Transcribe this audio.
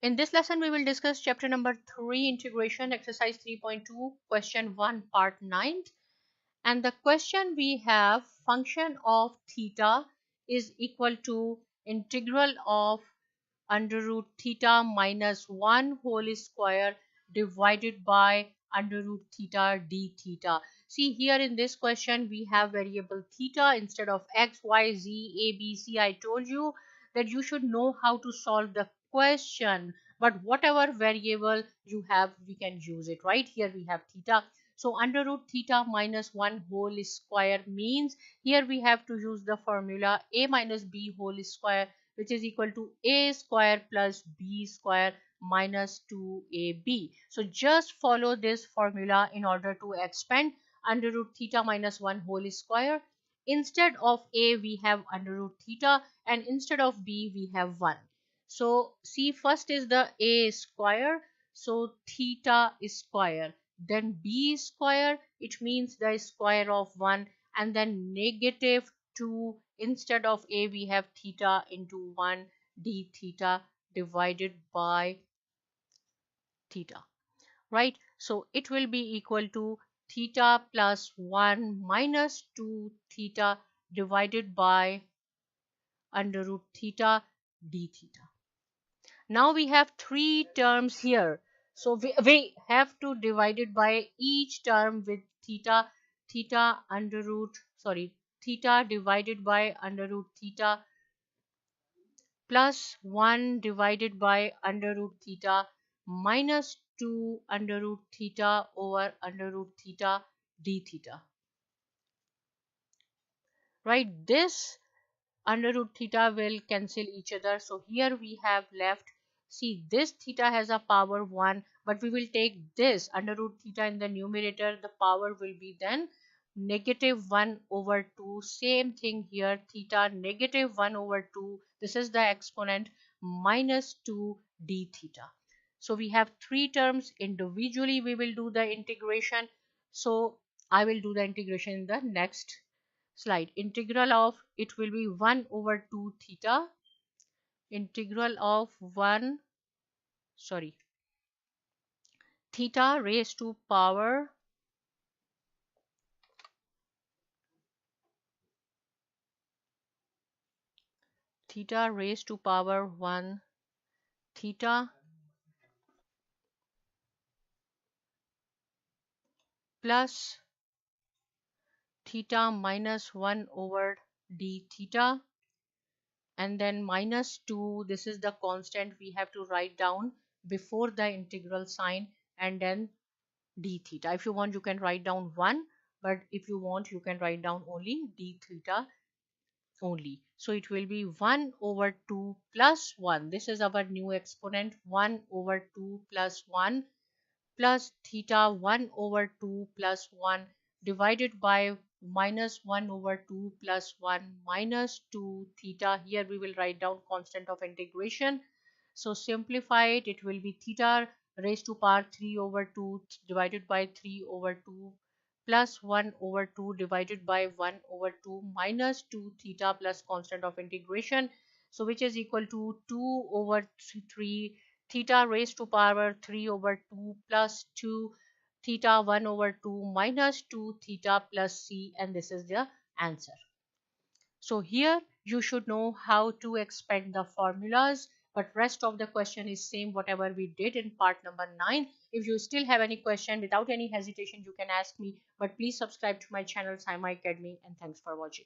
In this lesson, we will discuss chapter number 3, integration, exercise 3.2, question 1, part 9. And the question we have, function of theta is equal to integral of under root theta minus 1 whole square divided by under root theta d theta. See here in this question we have variable theta instead of x, y, z, a, b, c. I told you that you should know how to solve the question, but whatever variable you have we can use it. Right here we have theta, so under root theta minus 1 whole square means here we have to use the formula a minus b whole square, which is equal to a square plus b square minus 2ab. So just follow this formula in order to expand under root theta minus 1 whole square. Instead of a we have under root theta, and instead of b we have 1. So see, first is the a square, so theta square, then b square, it means the square of 1, and then negative 2. Instead of a we have theta into 1 d theta divided by theta, right? So it will be equal to theta plus 1 minus 2 theta divided by under root theta d theta. Now we have three terms here, so we have to divide it by each term with theta, theta divided by under root theta plus 1 divided by under root theta minus 2 under root theta over under root theta d theta. Right, this under root theta will cancel each other, so here we have left, see, this theta has a power 1, but we will take this under root theta in the numerator, the power will be then negative 1 over 2. Same thing here, theta negative 1 over 2, this is the exponent, minus 2 d theta. So we have three terms. Individually we will do the integration, so I will do the integration in the next slide. Integral of it will be 1 over 2 theta, integral of theta raised to power theta raised to power 1 theta plus theta minus 1 over d theta, and then minus 2, this is the constant we have to write down before the integral sign, and then d theta. If you want you can write down 1, but if you want you can write down only d theta only. So it will be 1 over 2 plus 1. This is our new exponent, 1 over 2 plus 1 plus theta 1 over 2 plus 1 divided by minus 1 over 2 plus 1 minus 2 theta. Here we will write down constant of integration. So simplify it, it will be theta raised to power 3 over 2 divided by 3 over 2 plus 1 over 2 divided by 1 over 2 minus 2 theta plus constant of integration. So which is equal to 2 over 3 theta raised to power 3 over 2 plus 2 theta 1 over 2 minus 2 theta plus c, and this is the answer. So here you should know how to expand the formulas, but rest of the question is same whatever we did in part number 9. If you still have any question, without any hesitation you can ask me, but please subscribe to my channel Saima Academy, and thanks for watching.